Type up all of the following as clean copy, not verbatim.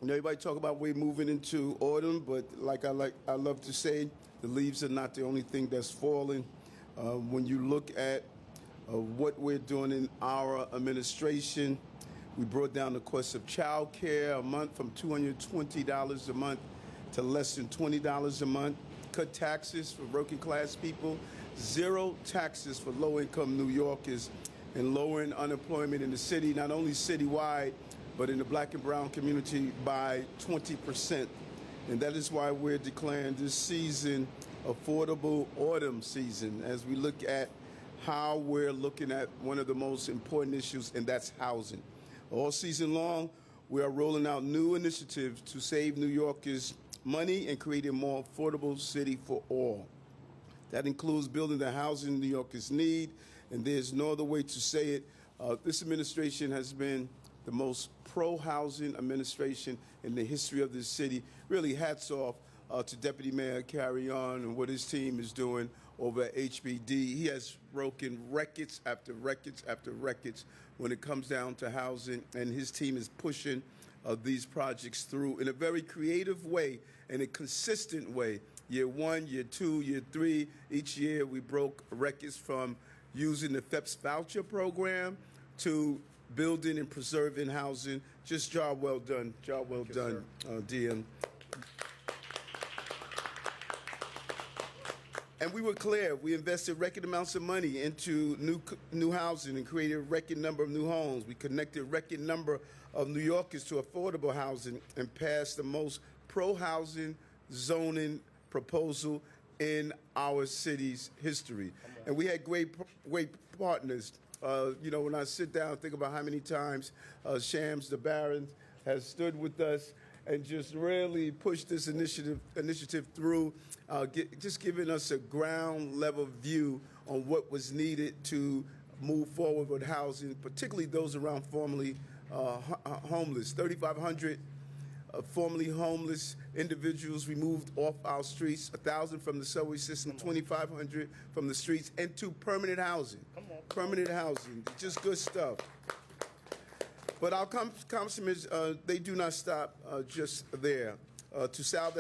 You know, everybody talk about we're moving into autumn, but I love to say, the leaves are not the only thing that's falling. When you look at what we're doing in our administration, we brought down the cost of child care a month from $220 a month to less than $20 a month. Cut taxes for working class people, zero taxes for low-income New Yorkers, and lowering unemployment in the city, not only citywide, but in the black and brown community by 20%. And that is why we're declaring this season affordable autumn season, as we look at how we're looking at one of the most important issues, and that's housing. All season long, we are rolling out new initiatives to save New Yorkers money and create a more affordable city for all. That includes building the housing New Yorkers need, and there's no other way to say it. This administration has been the most pro-housing administration in the history of this city. Really, hats off to Deputy Mayor Carrion and what his team is doing over at HBD. He has broken records after records after records when it comes down to housing, and his team is pushing these projects through in a very creative way and a consistent way. Year 1, year 2, year 3, each year we broke records from using the FEPS voucher program to building and preserving housing. Just job well done, DM. And we were clear. We invested record amounts of money into new housing and created a record number of new homes. We connected a record number of New Yorkers to affordable housing and passed the most pro-housing zoning proposal in our city's history. And we had great partners. You know, when I sit down and think about how many times Shams the Baron has stood with us and just really pushed this initiative through, just giving us a ground level view on what was needed to move forward with housing, particularly those around formerly homeless. 3,500 formerly homeless individuals removed off our streets, 1,000 from the subway system, 2,500 from the streets, into permanent housing. Permanent housing, just good stuff. But our councilmen, they do not stop just there. To solve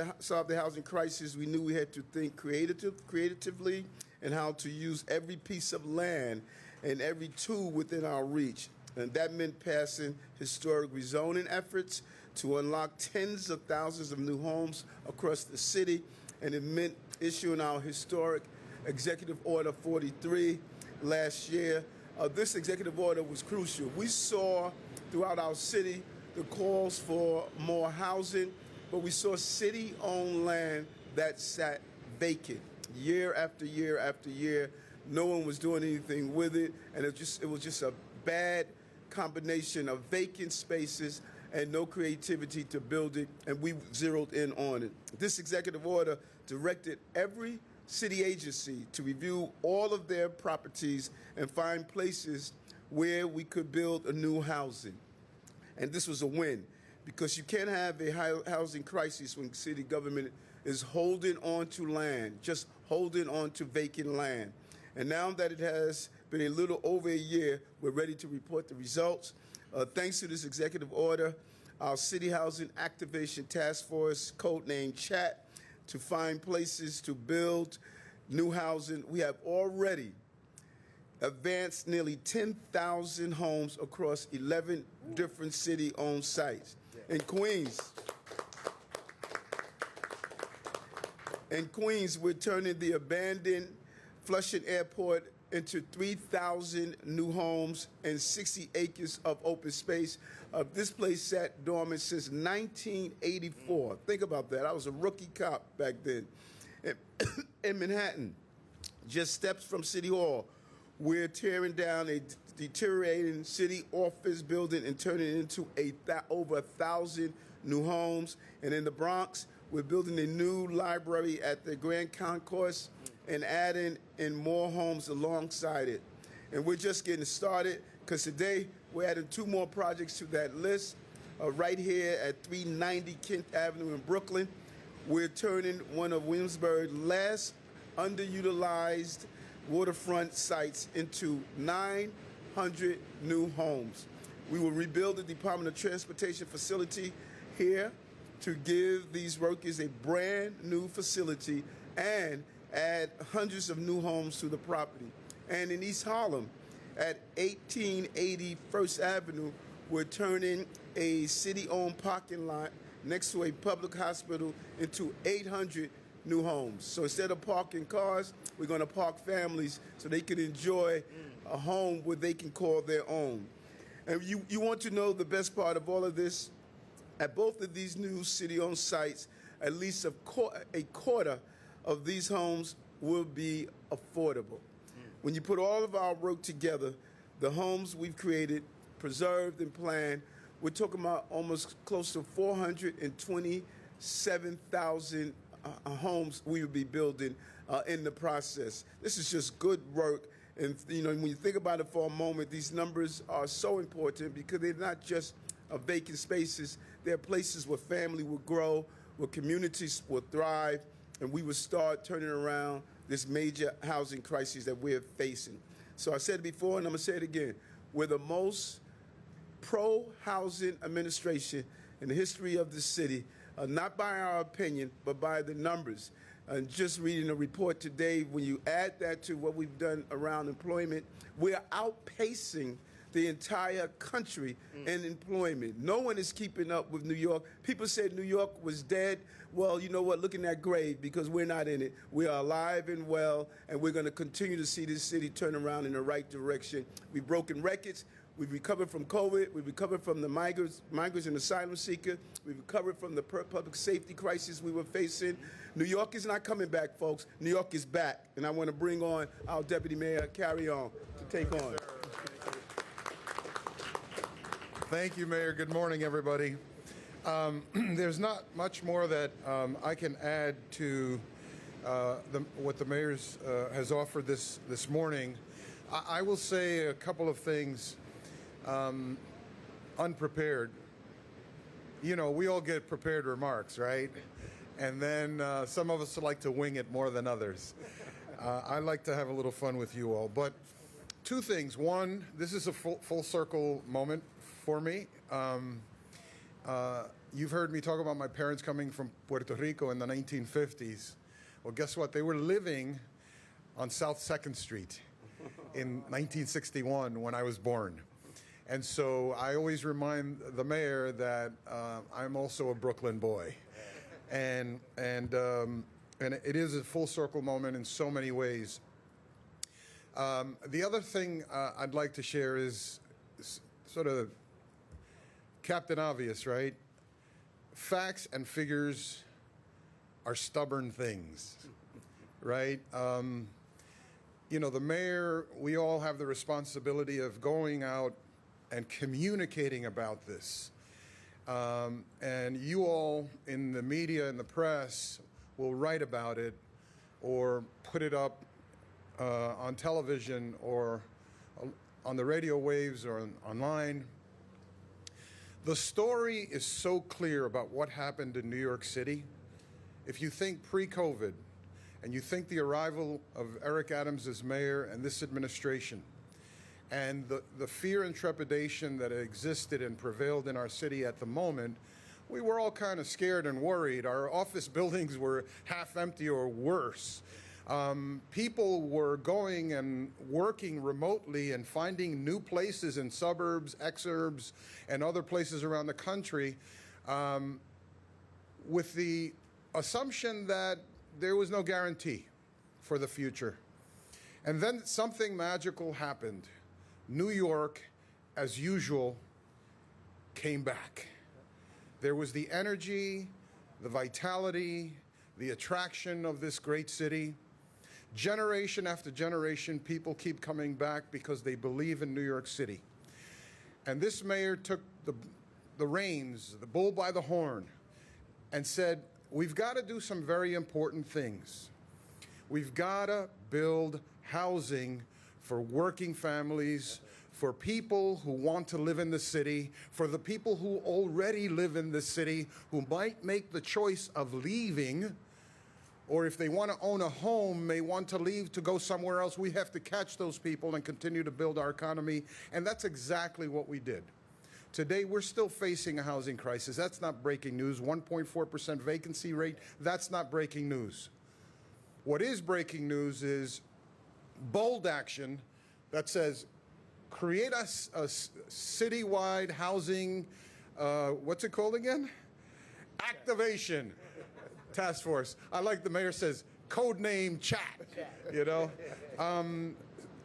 the housing crisis, we knew we had to think creatively and how to use every piece of land and every tool within our reach. And that meant passing historic rezoning efforts to unlock tens of thousands of new homes across the city. And it meant issuing our historic Executive Order 43 last year. This executive order was crucial. We saw throughout our city the calls for more housing, but we saw city-owned land that sat vacant year after year after year. No one was doing anything with it, and it was just a bad combination of vacant spaces and no creativity to build it, and we zeroed in on it. This executive order directed every city agency to review all of their properties and find places where we could build a new housing. And this was a win, because you can't have a housing crisis when city government is holding on to land, just holding on to vacant land. And now that it has been a little over a year, we're ready to report the results. Thanks to this executive order, our City Housing Activation Task Force, codenamed CHAT, to find places to build new housing, we have already advanced nearly 10,000 homes across 11 different city-owned sites. In Queens, we're turning the abandoned Flushing Airport into 3,000 new homes and 60 acres of open space. This place sat dormant since 1984. Think about that. I was a rookie cop back then. In Manhattan, just steps from City Hall, we're tearing down a deteriorating city office building and turning it into over 1,000 new homes. And in the Bronx, we're building a new library at the Grand Concourse and adding in more homes alongside it. And we're just getting started, because today we're adding 2 more projects to that list. Right here at 390 Kent Avenue in Brooklyn, we're turning one of Williamsburg's last underutilized waterfront sites into 900 new homes. We will rebuild the Department of Transportation facility here to give these workers a brand new facility and add hundreds of new homes to the property. And in East Harlem, at 1880 First Avenue, we're turning a city-owned parking lot next to a public hospital into 800 new homes. So instead of parking cars, we're going to park families so they can enjoy a home where they can call their own. And you want to know the best part of all of this? At both of these new city-owned sites, at least a quarter of these homes will be affordable. When you put all of our work together, the homes we've created, preserved, and planned, we're talking about almost close to 427,000 homes we will be building in the process. This is just good work. And when you think about it for a moment, these numbers are so important because they're not just vacant spaces. They're places where family will grow, where communities will thrive, and we will start turning around this major housing crisis that we're facing. So I said it before, and I'm going to say it again. We're the most pro-housing administration in the history of the city, not by our opinion, but by the numbers. And just reading a report today, when you add that to what we've done around employment, we're outpacing the entire country in employment. No one is keeping up with New York. People said New York was dead. Well, you know what? Look in that grave because we're not in it. We are alive and well, and we're going to continue to see this city turn around in the right direction. We've broken records. We've recovered from COVID. We've recovered from the migrants and asylum seekers. We've recovered from the public safety crisis we were facing. New York is not coming back, folks. New York is back. And I want to bring on our Deputy Mayor, Carry On, to take on. Thank you, Mayor. Good morning, everybody. There's not much more that I can add to what the mayor has offered this morning. I will say a couple of things unprepared. You know, we all get prepared remarks, right? And then some of us like to wing it more than others. I like to have a little fun with you all. But two things. One, this is a full circle moment for me. You've heard me talk about my parents coming from Puerto Rico in the 1950s. Well, guess what? They were living on South 2nd Street in 1961 when I was born. And so I always remind the mayor that I'm also a Brooklyn boy. And it is a full circle moment in so many ways. The other thing I'd like to share is sort of Captain Obvious, right? Facts and figures are stubborn things, right? You know, the mayor, we all have the responsibility of going out and communicating about this. And you all in the media and the press will write about it or put it up on television or on the radio waves or online. The story is so clear about what happened in New York City. If you think pre-COVID and you think the arrival of Eric Adams as mayor and this administration and the fear and trepidation that existed and prevailed in our city at the moment, we were all kind of scared and worried. Our office buildings were half empty or worse. People were going and working remotely and finding new places in suburbs, exurbs, and other places around the country with the assumption that there was no guarantee for the future. And then something magical happened. New York, as usual, came back. There was the energy, the vitality, the attraction of this great city. Generation after generation, people keep coming back because they believe in New York City. And this mayor took the reins, the bull by the horn, and said, we've got to do some very important things. We've got to build housing for working families, for people who want to live in the city, for the people who already live in the city, who might make the choice of leaving, or if they want to own a home, may want to leave to go somewhere else. We have to catch those people and continue to build our economy. And that's exactly what we did. Today, we're still facing a housing crisis. That's not breaking news. 1.4% vacancy rate, that's not breaking news. What is breaking news is bold action that says, create a citywide housing, what's it called again? Activation task force. I like the mayor says, code name chat, you know?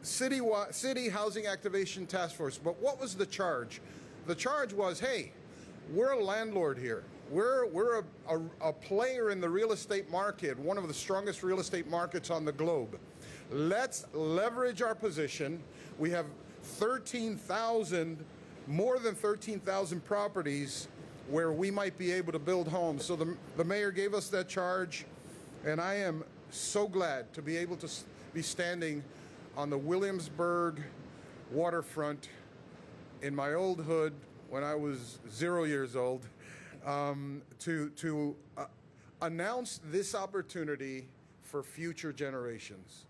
City Housing Activation Task Force. But what was the charge? The charge was, hey, we're a landlord here. We're a player in the real estate market, one of the strongest real estate markets on the globe. Let's leverage our position. We have more than 13,000 properties where we might be able to build homes. So the mayor gave us that charge, and I am so glad to be able to be standing on the Williamsburg waterfront in my old hood when I was 0 years old, to announce this opportunity for future generations,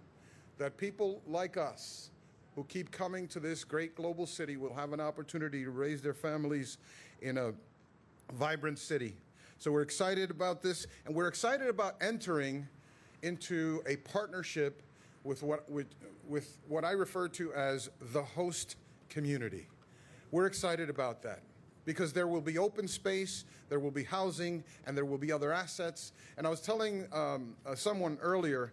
that people like us who keep coming to this great global city will have an opportunity to raise their families in a vibrant city. So we're excited about this, and we're excited about entering into a partnership with what I refer to as the host community. We're excited about that because there will be open space, there will be housing, and there will be other assets. And I was telling someone earlier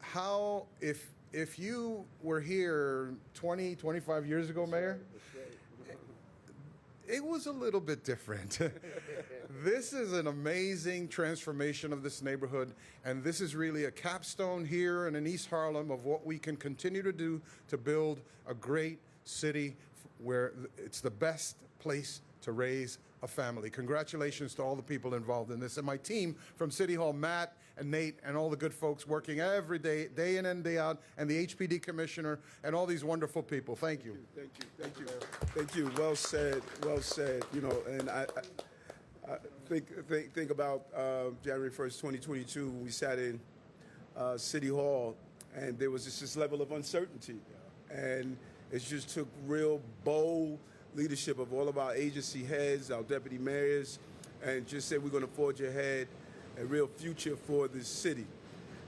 how if you were here 20, 25 years ago, Mayor, it was a little bit different. This is an amazing transformation of this neighborhood, and this is really a capstone here and in East Harlem of what we can continue to do to build a great city where it's the best place to raise a family. Congratulations to all the people involved in this, and my team from City Hall, Matt and Nate and all the good folks working every day, day in and day out, and the HPD commissioner and all these wonderful people. Thank you. Thank you. Thank you. Thank you. Well said. Well said. You know, and I think about January 1st, 2022, when we sat in City Hall, and there was just this level of uncertainty, and it just took real bold leadership of all of our agency heads, our deputy mayors, and just said we're going to forge ahead a real future for this city.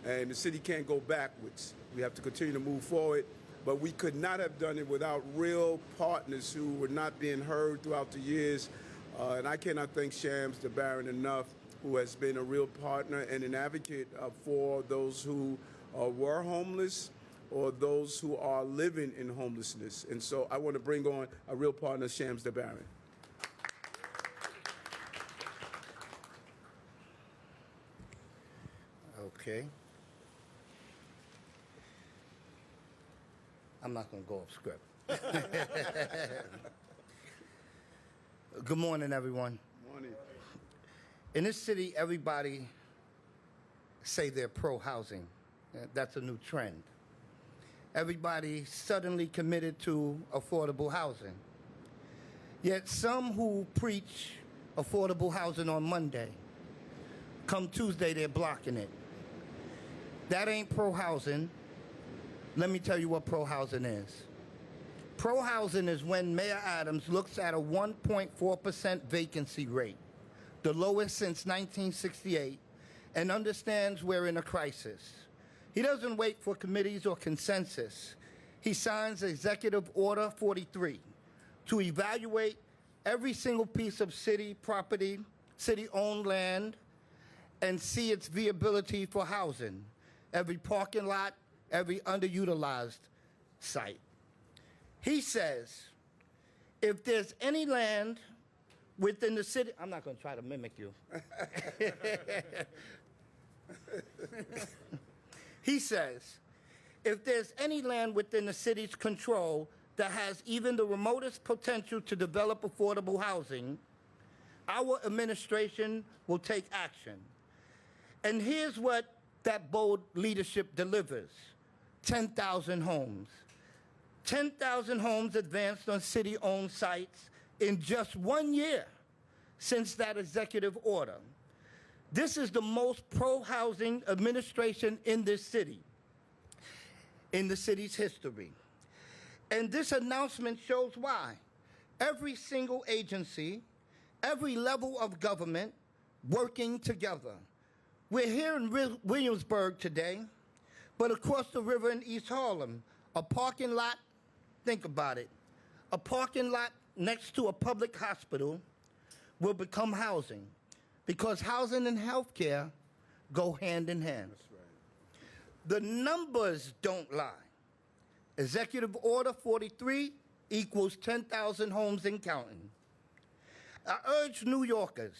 And the city can't go backwards. We have to continue to move forward, but we could not have done it without real partners who were not being heard throughout the years. And I cannot thank Shams DeBaron enough, who has been a real partner and an advocate for those who were homeless or those who are living in homelessness. And so I want to bring on a real partner, Shams DeBaron. Okay. I'm not going to go off script. Good morning, everyone. Morning. In this city, everybody say they're pro-housing. That's a new trend. Everybody suddenly committed to affordable housing. Yet some who preach affordable housing on Monday, come Tuesday, they're blocking it. That ain't pro-housing. Let me tell you what pro-housing is. Pro-housing is when Mayor Adams looks at a 1.4% vacancy rate, the lowest since 1968, and understands we're in a crisis. He doesn't wait for committees or consensus. He signs Executive Order 43 to evaluate every single piece of city property, city-owned land, and see its viability for housing. Every parking lot, every underutilized site. He says, if there's any land within the city, I'm not going to try to mimic you. He says, if there's any land within the city's control that has even the remotest potential to develop affordable housing, our administration will take action. And here's what that bold leadership delivers: 10,000 homes. 10,000 homes advanced on city-owned sites in just 1 year since that executive order. This is the most pro-housing administration in this city, in the city's history. And this announcement shows why. every single agency, every level of government working together. We're here in Williamsburg today, but across the river in East Harlem, a parking lot, think about it, a parking lot next to a public hospital will become housing because housing and healthcare go hand in hand. That's right. The numbers don't lie. Executive Order 43 equals 10,000 homes and counting. I urge New Yorkers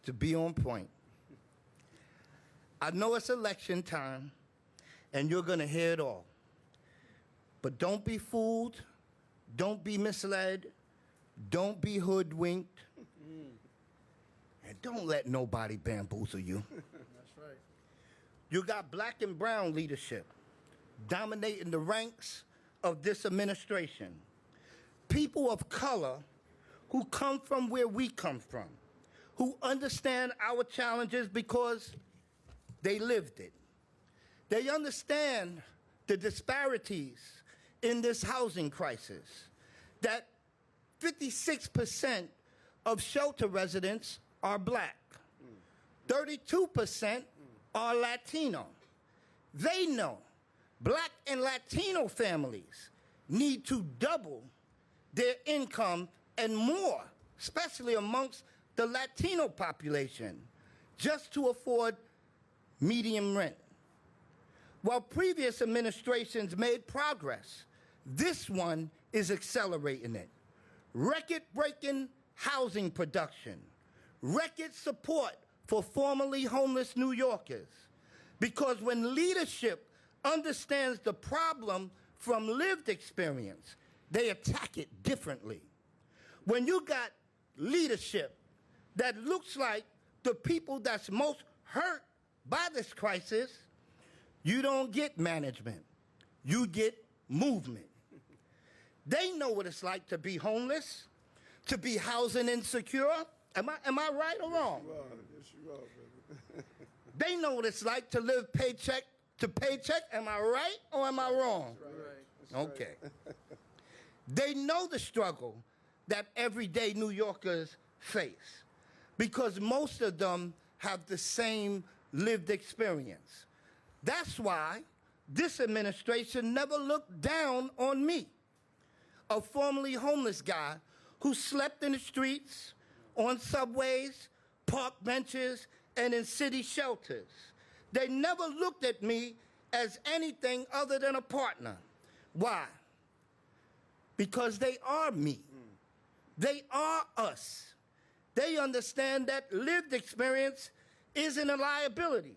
to be on point. I know it's election time, and you're going to hear it all. But don't be fooled. Don't be misled. Don't be hoodwinked. And don't let nobody bamboozle you. That's right. You got black and brown leadership dominating the ranks of this administration. People of color who come from where we come from, who understand our challenges because they lived it. They understand the disparities in this housing crisis, that 56% of shelter residents are black, 32% are Latino. They know black and Latino families need to double their income and more, especially amongst the Latino population, just to afford median rent. While previous administrations made progress, this one is accelerating it. Record-breaking housing production, record support for formerly homeless New Yorkers. Because when leadership understands the problem from lived experience, they attack it differently. When you got leadership that looks like the people that's most hurt by this crisis, you don't get management, you get movement. They know what it's like to be homeless, to be housing insecure. Am I right or wrong? Yes, you are, brother. They know what it's like to live paycheck to paycheck. Am I right or am I wrong? That's right. Okay. They know the struggle that everyday New Yorkers face because most of them have the same lived experience. That's why this administration never looked down on me, a formerly homeless guy who slept in the streets, on subways, park benches, and in city shelters. They never looked at me as anything other than a partner. Why? Because they are me. They are us. They understand that lived experience isn't a liability.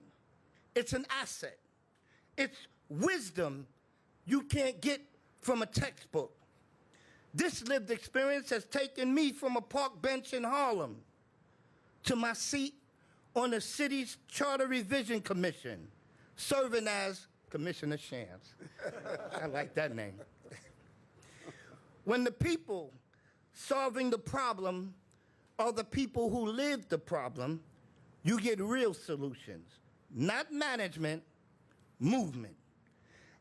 It's an asset. It's wisdom you can't get from a textbook. This lived experience has taken me from a park bench in Harlem to my seat on the city's Charter Revision Commission, serving as Commissioner Shams. I like that name. When the people solving the problem are the people who live the problem, you get real solutions, not management, movement.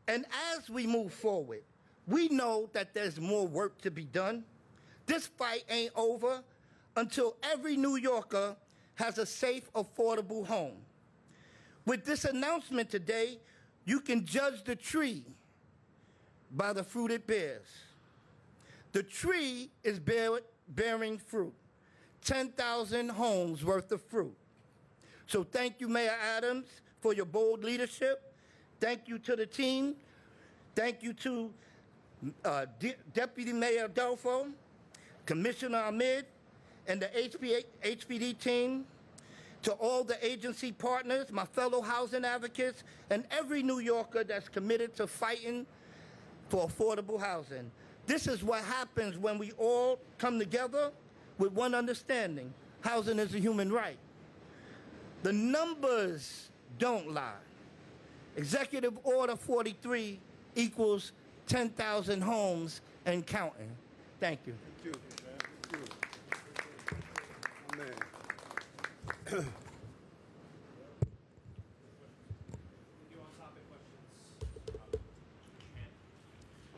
And as we move forward, we know that there's more work to be done. This fight ain't over until every New Yorker has a safe, affordable home. With this announcement today, you can judge the tree by the fruit it bears. The tree is bearing fruit, 10,000 homes worth of fruit. So thank you, Mayor Adams, for your bold leadership. Thank you to the team. Thank you to Deputy Mayor Adelfo, Commissioner Ahmed, and the HPD team, to all the agency partners, my fellow housing advocates, and every New Yorker that's committed to fighting for affordable housing. This is what happens when we all come together with one understanding. Housing is a human right. The numbers don't lie. Executive Order 43 equals 10,000 homes and counting. Thank you. Thank you. Thank you. Amen.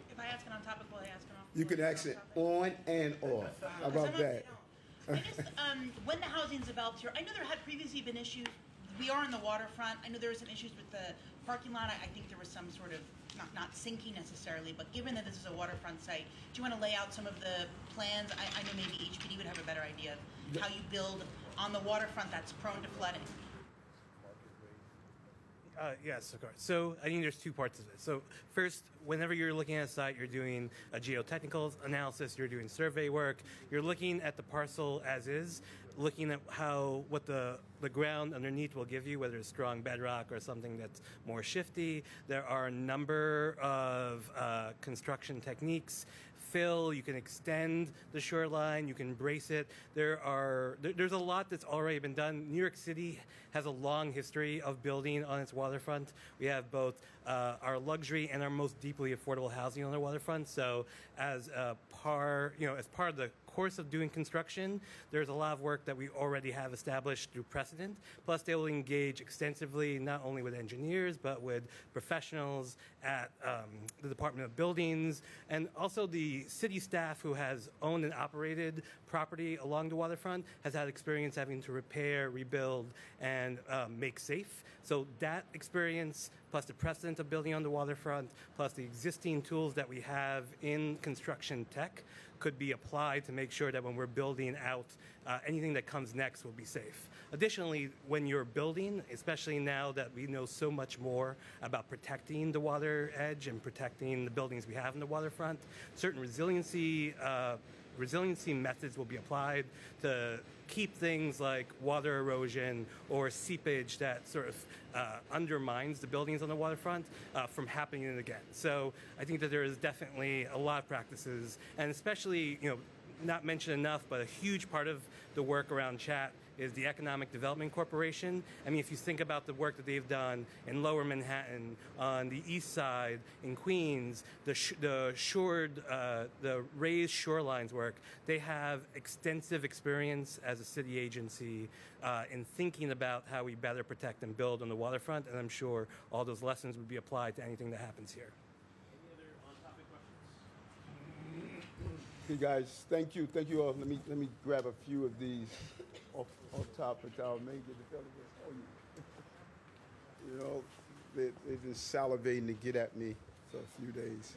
If I ask an on-topic, will I ask an off? You can accent on and off. How about that? I just, when the housing's developed here, I know there had previously been issues. We are on the waterfront. I know there were some issues with the parking lot. I think there was some sort of, not sinking necessarily, but given that this is a waterfront site, do you want to lay out some of the plans? I know maybe HPD would have a better idea of how you build on the waterfront that's prone to flooding. Yes, of course. So I think there's two parts of it. So first, whenever you're looking at a site, you're doing a geotechnical analysis, you're doing survey work, you're looking at the parcel as is, looking at what the ground underneath will give you, whether it's strong bedrock or something that's more shifty. There are a number of construction techniques. Fill, you can extend the shoreline, you can brace it. There's a lot that's already been done. New York City has a long history of building on its waterfront. We have both our luxury and our most deeply affordable housing on the waterfront. So as part of the course of doing construction, there's a lot of work that we already have established through precedent. Plus, they will engage extensively not only with engineers but with professionals at the Department of Buildings and also the city staff who has owned and operated property along the waterfront has had experience having to repair, rebuild, and make safe. So that experience, plus the precedent of building on the waterfront, plus the existing tools that we have in construction tech, could be applied to make sure that when we're building out, anything that comes next will be safe. Additionally, when you're building, especially now that we know so much more about protecting the water edge and protecting the buildings we have in the waterfront, certain resiliency methods will be applied to keep things like water erosion or seepage that sort of undermines the buildings on the waterfront from happening again. So I think that there is definitely a lot of practices, and especially, not mentioned enough, but a huge part of the work around CHAT is the Economic Development Corporation. I mean, if you think about the work that they've done in Lower Manhattan, on the East Side, in Queens, the raised shorelines work, they have extensive experience as a city agency in thinking about how we better protect and build on the waterfront, and I'm sure all those lessons would be applied to anything that happens here. Any other on-topic questions? Hey guys, thank you all. Let me grab a few of these off topic. I'll make it they've been salivating to get at me for a few days.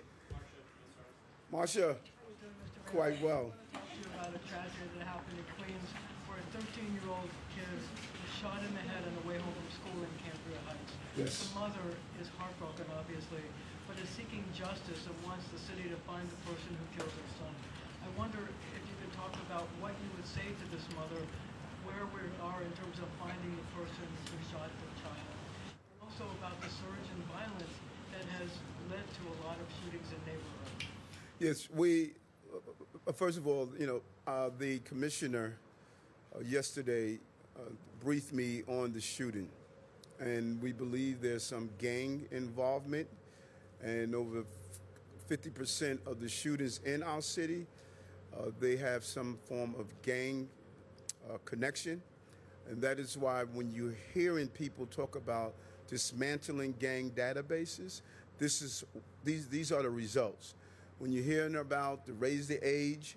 Marsha, quite well. I want to talk to you about a tragedy that happened in Queens where a 13-year-old kid was shot in the head on the way home from school in Cambria Heights. Yes. The mother is heartbroken, obviously, but is seeking justice and wants the city to find the person who killed her son. I wonder if you could talk about what you would say to this mother, where we are in terms of finding the person who shot the child. Also about the surge in violence that has led to a lot of shootings in neighborhoods. Yes, first of all, the commissioner yesterday briefed me on the shooting, and we believe there's some gang involvement, and over 50% of the shooters in our city, they have some form of gang connection, and that is why when you're hearing people talk about dismantling gang databases, these are the results. When you're hearing about the raise the age,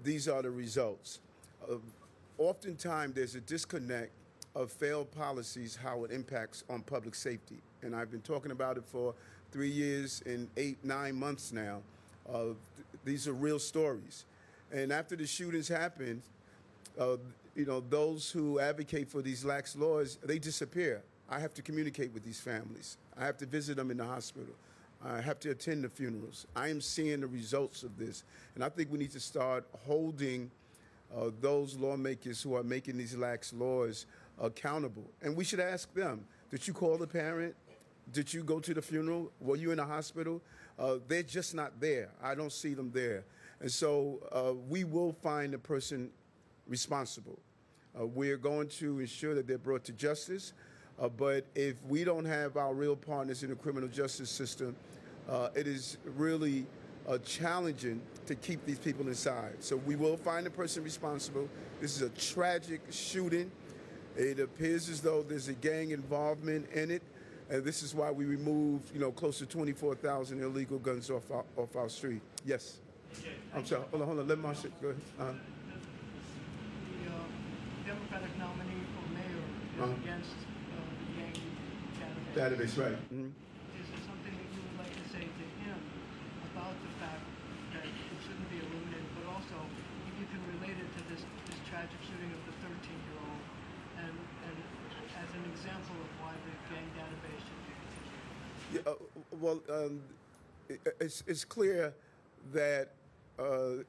these are the results. Oftentimes, there's a disconnect of failed policies, how it impacts on public safety. And I've been talking about it for 3 years and 8-9 months now. These are real stories. And after the shootings happened, those who advocate for these lax laws, they disappear. I have to communicate with these families. I have to visit them in the hospital. I have to attend the funerals. I am seeing the results of this. And I think we need to start holding those lawmakers who are making these lax laws accountable. And we should ask them, did you call the parent? Did you go to the funeral? Were you in the hospital? They're just not there. I don't see them there. And so we will find the person responsible. We're going to ensure that they're brought to justice. But if we don't have our real partners in the criminal justice system, it is really challenging to keep these people inside. So we will find the person responsible. This is a tragic shooting. It appears as though there's a gang involvement in it. And this is why we removed, close to 24,000 illegal guns off our street. Yes. I'm sorry. Hold on. Let Marcia go ahead. The Democratic nominee for mayor is Uh-huh. against the Yankee candidate. Database, right? Is there something that you would like to say to him about the fact that it shouldn't be eliminated, but also if you can relate it to this tragic shooting of the 13-year-old and as an example of why the gang database should be continued? Yeah, well, it's clear that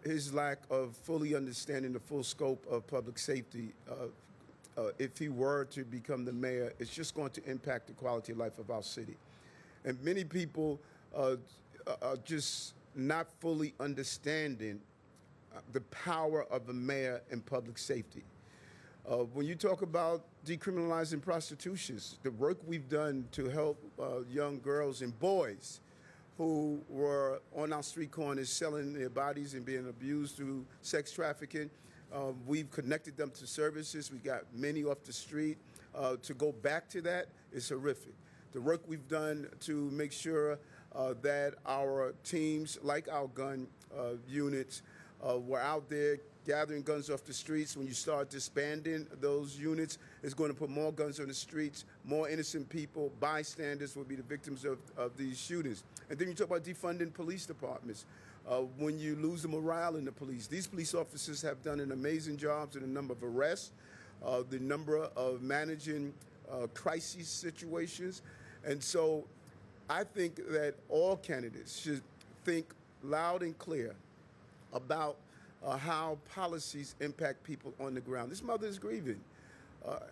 his lack of fully understanding the full scope of public safety, if he were to become the mayor, it's just going to impact the quality of life of our city. And many people are just not fully understanding the power of a mayor in public safety. When you talk about decriminalizing prostitution, the work we've done to help young girls and boys who were on our street corners selling their bodies and being abused through sex trafficking, we've connected them to services. We got many off the street. To go back to that is horrific. The work we've done to make sure that our teams, like our gun units, were out there gathering guns off the streets. When you start disbanding those units, it's going to put more guns on the streets, more innocent people, bystanders will be the victims of these shootings. And then you talk about defunding police departments. When you lose the morale in the police, these police officers have done an amazing job in the number of arrests, the number of managing crisis situations. And so I think that all candidates should think loud and clear about how policies impact people on the ground. This mother is grieving.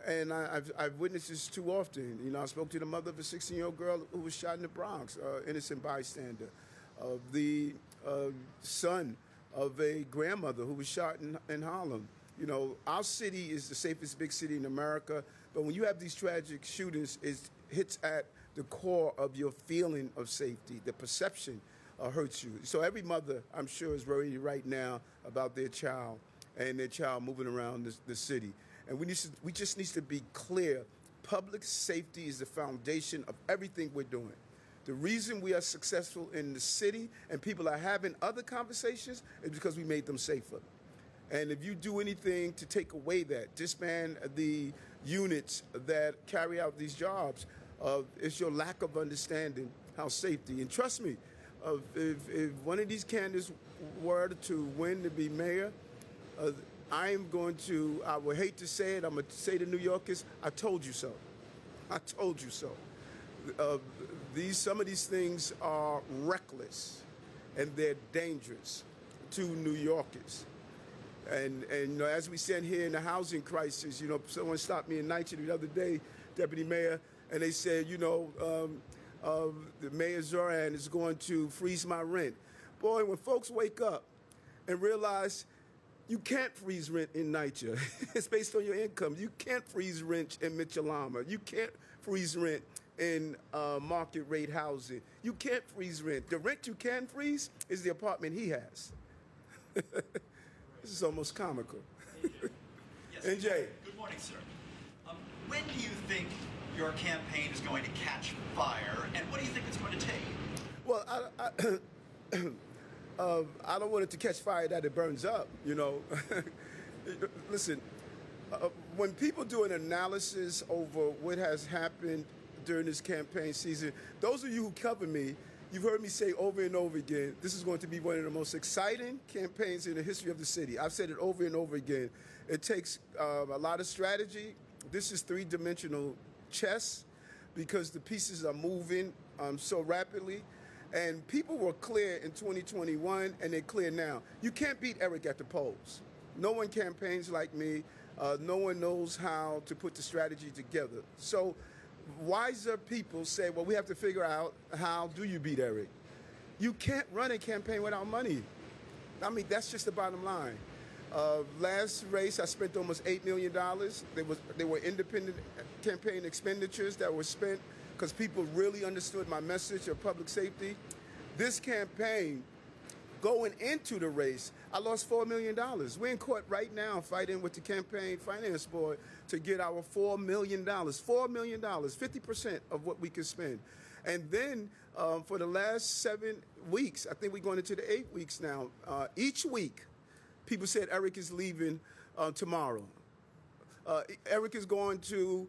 And I've witnessed this too often. You know, I spoke to the mother of a 16-year-old girl who was shot in the Bronx, innocent bystander. The son of a grandmother who was shot in Harlem. You know, our city is the safest big city in America, but when you have these tragic shootings, it hits at the core of your feeling of safety. The perception hurts you. So every mother, I'm sure, is worried right now about their child and their child moving around the city. And we just need to be clear. Public safety is the foundation of everything we're doing. The reason we are successful in the city and people are having other conversations is because we made them safer. And if you do anything to take away that, disband the units that carry out these jobs, it's your lack of understanding how safety. And trust me, if one of these candidates were to win to be mayor, I would hate to say it, I'm going to say to New Yorkers, I told you so. I told you so. Some of these things are reckless and they're dangerous to New Yorkers. And you know, as we stand here in the housing crisis, you know, someone stopped me in NYCHA the other day, Deputy Mayor, and they said, you know, the Mayor Zoran is going to freeze my rent. Boy, when folks wake up and realize you can't freeze rent in NYCHA, it's based on your income. You can't freeze rent in Mitchell-Lama. You can't freeze rent in market rate housing. You can't freeze rent. The rent you can freeze is the apartment he has. This is almost comical. Yes, NJ. Good morning, sir. When do you think your campaign is going to catch fire, and what do you think it's going to take? Well, I don't want it to catch fire that it burns up, you know. Listen, when people do an analysis over what has happened during this campaign season, those of you who cover me, you've heard me say over and over again, this is going to be one of the most exciting campaigns in the history of the city. I've said it over and over again. It takes a lot of strategy. This is three-dimensional chess because the pieces are moving so rapidly. And people were clear in 2021, and they're clear now. You can't beat Eric at the polls. No one campaigns like me. No one knows how to put the strategy together. So wiser people say, well, we have to figure out how do you beat Eric. You can't run a campaign without money. I mean, that's just the bottom line. Last race, I spent almost $8 million. They were independent campaign expenditures that were spent because people really understood my message of public safety. This campaign, going into the race, I lost $4 million. We're in court right now fighting with the Campaign Finance Board to get our $4 million. $4 million, 50% of what we can spend. And then for the last 7 weeks, I think we're going into the 8 weeks now, each week, people said Eric is leaving tomorrow. Eric is going to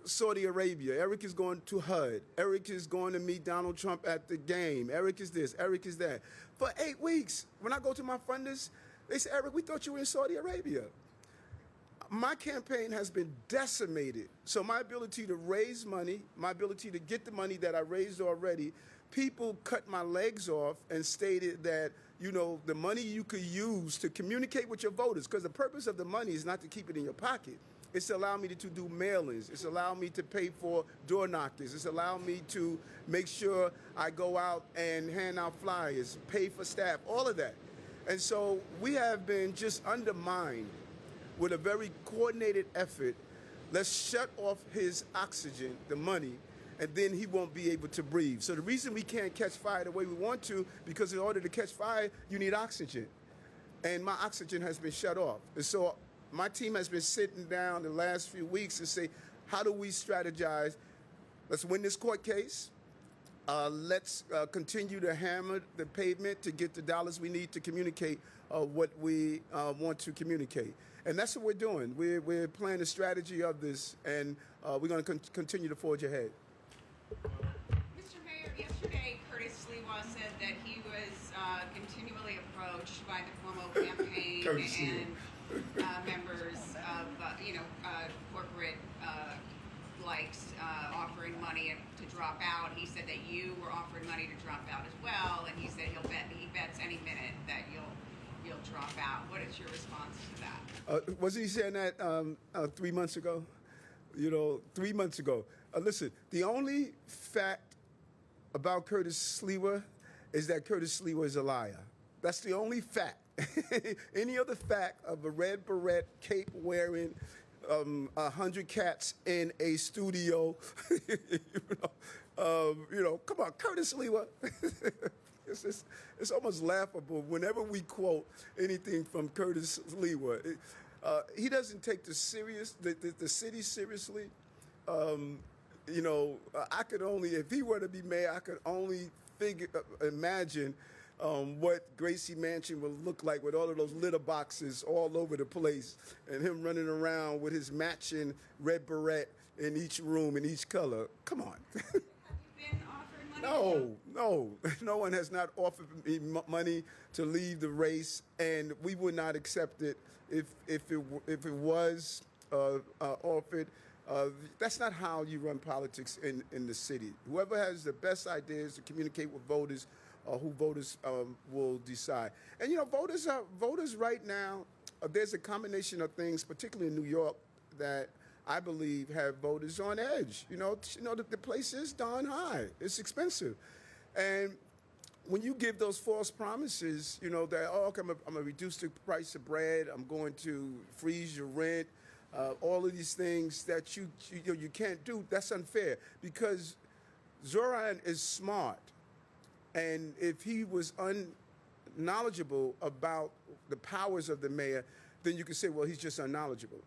Saudi Arabia. Eric is going to HUD. Eric is going to meet Donald Trump at the game. Eric is this. Eric is that. For 8 weeks, when I go to my funders, they say, Eric, we thought you were in Saudi Arabia. My campaign has been decimated. So my ability to raise money, my ability to get the money that I raised already, people cut my legs off and stated that, you know, the money you could use to communicate with your voters, because the purpose of the money is not to keep it in your pocket. It's to allow me to do mailings. It's allowed me to pay for door knockers. It's allowed me to make sure I go out and hand out flyers, pay for staff, all of that. And so we have been just undermined with a very coordinated effort. Let's shut off his oxygen, the money, and then he won't be able to breathe. So the reason we can't catch fire the way we want to, because in order to catch fire, you need oxygen. And my oxygen has been shut off. And so my team has been sitting down the last few weeks to say, how do we strategize? Let's win this court case. Let's continue to hammer the pavement to get the dollars we need to communicate what we want to communicate. And that's what we're doing. We're playing the strategy of this, and we're going to continue to forge ahead. Mr. Mayor, yesterday Curtis Sliwa said that he was continually approached by the Cuomo campaign and members of, corporate likes offering money to drop out. He said that you were offering money to drop out as well, and he said he bets any minute that you'll drop out. What is your response to that? Wasn't he saying that 3 months ago? 3 months ago. Listen, the only fact about Curtis Sliwa is that Curtis Sliwa is a liar. That's the only fact. Any other fact of a red beret, cape wearing, 100 cats in a studio, come on, Curtis Sliwa. It's almost laughable whenever we quote anything from Curtis Sliwa. He doesn't take the city seriously. I could only, if he were to be mayor, I could only imagine what Gracie Mansion would look like with all of those litter boxes all over the place, and him running around with his matching red beret in each room in each color. Come on. Have you been offered money? No one has not offered me money to leave the race, and we would not accept it if it was offered. That's not how you run politics in the city. Whoever has the best ideas to communicate with voters, who voters will decide. And voters right now, there's a combination of things, particularly in New York, that I believe have voters on edge. The place is darn high. It's expensive. And when you give those false promises, that, I'm going to reduce the price of bread, I'm going to freeze your rent, all of these things that you can't do, that's unfair. Because Zoran is smart. And if he was unknowledgeable about the powers of the mayor, then you could say, well, he's just unknowledgeable.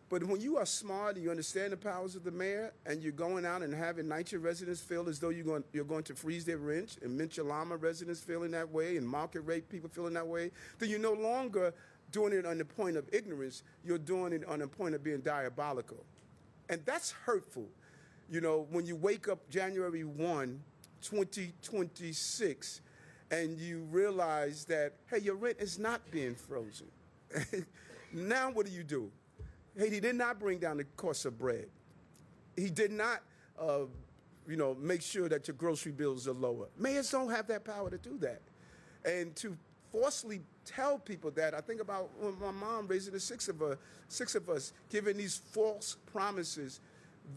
But when you are smart and you understand the powers of the mayor, and you're going out and having NYCHA residents feel as though you're going to freeze their rent, and Minchalama residents feeling that way, and market rate people feeling that way, then you're no longer doing it on the point of ignorance. You're doing it on the point of being diabolical. And that's hurtful. When you wake up January 1, 2026, and you realize that, hey, your rent is not being frozen. Now what do? Hey, he did not bring down the cost of bread. He did not, make sure that your grocery bills are lower. Mayors don't have that power to do that. And to forcefully tell people that, I think about my mom raising the six of us, giving these false promises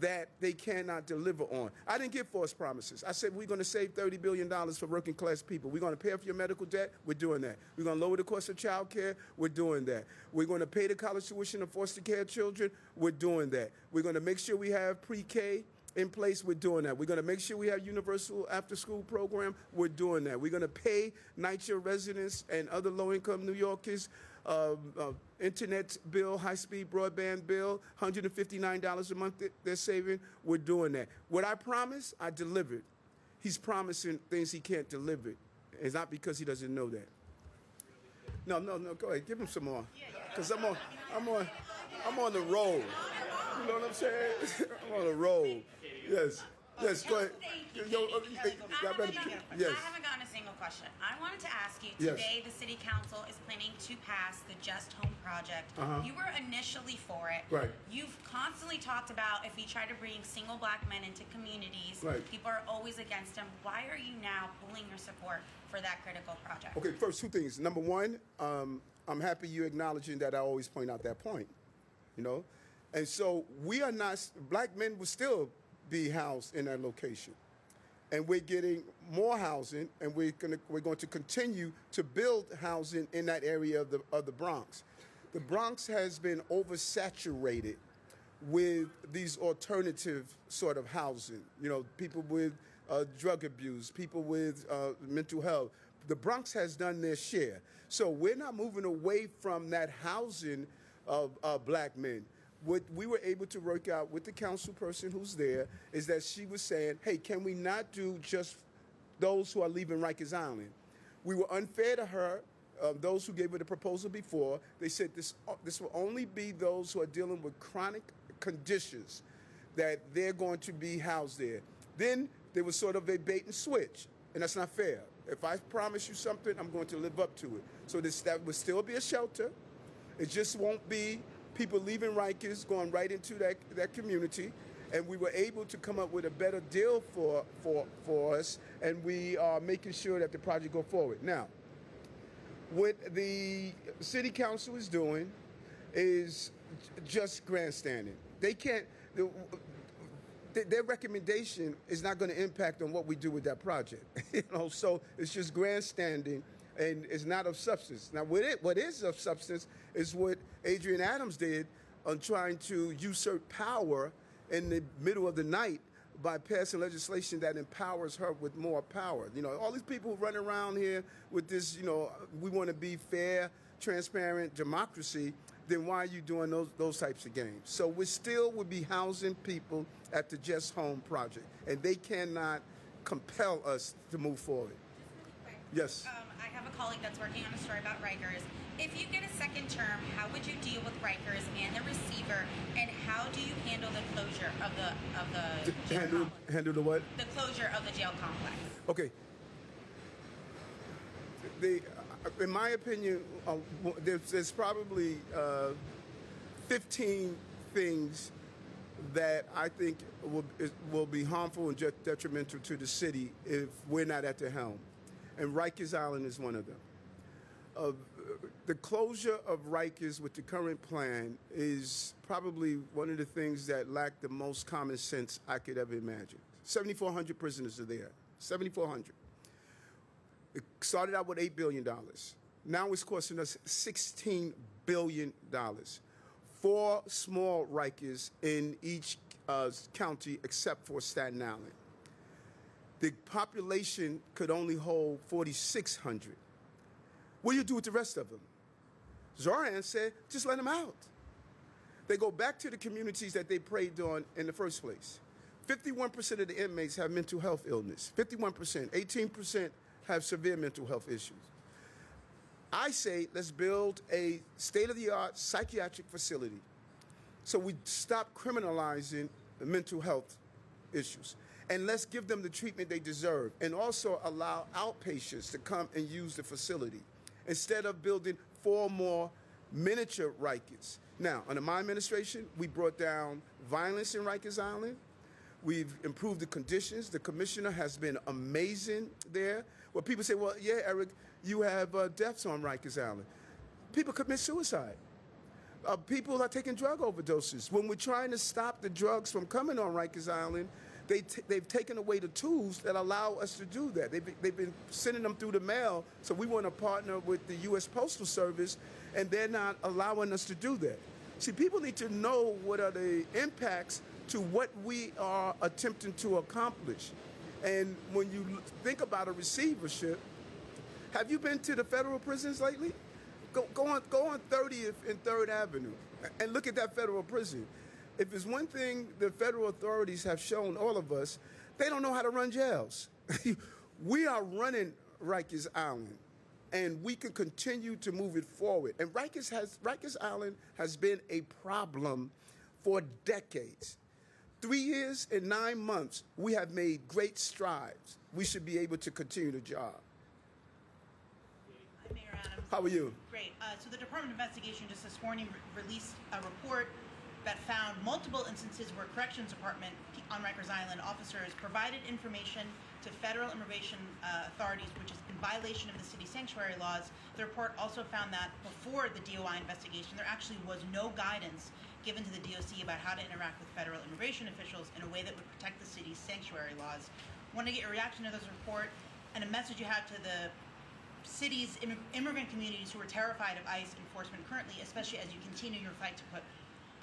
that they cannot deliver on. I didn't give false promises. I said, we're going to save $30 billion for working class people. We're going to pay off your medical debt. We're doing that. We're going to lower the cost of child care. We're doing that. We're going to pay the college tuition of foster care children. We're doing that. We're going to make sure we have pre-K in place. We're doing that. We're going to make sure we have universal after-school program. We're doing that. We're going to pay NYCHA residents and other low-income New Yorkers internet bill, high-speed broadband bill, $159 a month they're saving. We're doing that. What I promised, I delivered. He's promising things he can't deliver. It's not because he doesn't know that. No, go ahead. Give him some more. Because I'm on the roll. You know what I'm saying? I'm on the roll. Yes. Yes, go ahead. I haven't gotten a single question. I wanted to ask you, Yes. today the city council is planning to pass the Just Home project. You were initially for it. Right. You've constantly talked about if we try to bring single black men into communities, Right. people are always against them. Why are you now pulling your support for that critical project? Okay, first, two things. Number one, I'm happy you acknowledging that I always point out that point, you know? And so we are not, black men will still be housed in that location. And we're getting more housing, and we're going to continue to build housing in that area of the Bronx. The Bronx has been oversaturated with these alternative sort of housing. You know, people with drug abuse, people with mental health. The Bronx has done their share. So we're not moving away from that housing of black men. What we were able to work out with the council person who's there is that she was saying, hey, can we not do just those who are leaving Rikers Island? We were unfair to her. Those who gave her the proposal before, they said this will only be those who are dealing with chronic conditions, that they're going to be housed there. Then there was sort of a bait and switch, and that's not fair. If I promise you something, I'm going to live up to it. So that would still be a shelter. It just won't be people leaving Rikers, going right into that community, and we were able to come up with a better deal for us, and we are making sure that the project go forward. Now, what the city council is doing is just grandstanding. They can't, their recommendation is not going to impact on what we do with that project. You know, so it's just grandstanding, and it's not of substance. Now, what is of substance is what Adrienne Adams did on trying to usurp power in the middle of the night by passing legislation that empowers her with more power. You know, all these people who run around here with this, you know, we want to be fair, transparent democracy, then why are you doing those types of games? So we still would be housing people at the Just Home project, and they cannot compel us to move forward. Yes. I have a colleague that's working on a story about Rikers. If you get a second term, how would you deal with Rikers and the receiver, and how do you handle the closure of the jail complex? Handle the what? The closure of the jail complex. Okay. In my opinion, there's probably 15 things that I think will be harmful and detrimental to the city if we're not at the helm. And Rikers Island is one of them. The closure of Rikers with the current plan is probably one of the things that lack the most common sense I could ever imagine. 7,400 prisoners are there, 7,400. It started out with $8 billion. Now it's costing us $16 billion. 4 small Rikers in each county except for Staten Island. The population could only hold 4,600. What do you do with the rest of them? Zoran said, just let them out. They go back to the communities that they preyed on in the first place. 51% of the inmates have mental health illness. 51%. 18% have severe mental health issues. I say let's build a state-of-the-art psychiatric facility so we stop criminalizing the mental health issues. And let's give them the treatment they deserve, and also allow outpatients to come and use the facility instead of building 4 more miniature Rikers. Now, under my administration, we brought down violence in Rikers Island. We've improved the conditions. The commissioner has been amazing there. Well, people say, well, yeah, Eric, you have deaths on Rikers Island. People commit suicide. People are taking drug overdoses. When we're trying to stop the drugs from coming on Rikers Island, they've taken away the tools that allow us to do that. They've been sending them through the mail, so we want to partner with the U.S. Postal Service, and they're not allowing us to do that. See, people need to know what are the impacts to what we are attempting to accomplish. And when you think about a receivership, have you been to the federal prisons lately? Go on 30th and 3rd Avenue and look at that federal prison. If there's one thing the federal authorities have shown all of us, they don't know how to run jails. We are running Rikers Island, and we can continue to move it forward. And Rikers Island has been a problem for decades. 3 years and 9 months, we have made great strides. We should be able to continue the job. Hi, Mayor Adams. How are you? Great. So the Department of Investigation just this morning released a report that found multiple instances where Corrections Department on Rikers Island officers provided information to federal immigration authorities, which is in violation of the city sanctuary laws. The report also found that before the DOI investigation, there actually was no guidance given to the DOC about how to interact with federal immigration officials in a way that would protect the city's sanctuary laws. I want to get your reaction to this report and a message you have to the city's immigrant communities who are terrified of ICE enforcement currently, especially as you continue your fight to put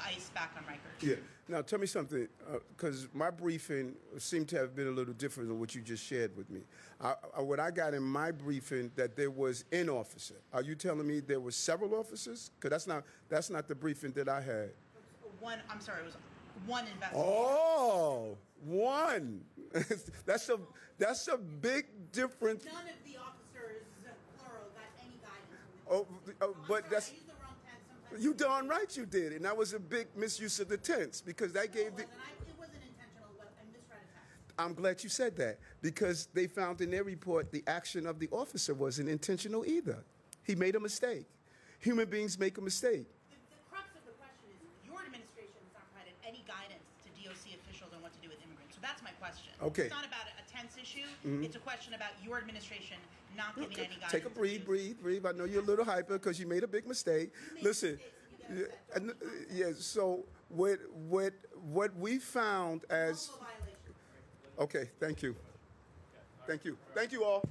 ICE back on Rikers. Yeah. Now, tell me something, because my briefing seemed to have been a little different than what you just shared with me. What I got in my briefing that there was an officer. Are you telling me there were several officers? Because that's not the briefing that I had. I'm sorry, it was one investigator. Oh, one. that's a big difference. None of the officers, plural, got any guidance from the But that's. I used the wrong tense sometimes. You darn right you did, and that was a big misuse of the tense because that gave the. It wasn't intentional, but I misread a text. I'm glad you said that because they found in their report the action of the officer wasn't intentional either. He made a mistake. Human beings make a mistake. The crux of the question is your administration has not provided any guidance to DOC officials on what to do with immigrants. So that's my question. Okay. It's not about a tense issue. It's a question about your administration not giving any guidance. Take a breathe. I know you're a little hyper because you made a big mistake. Listen, yeah. So what we found as. Okay. Thank you. Thank you all.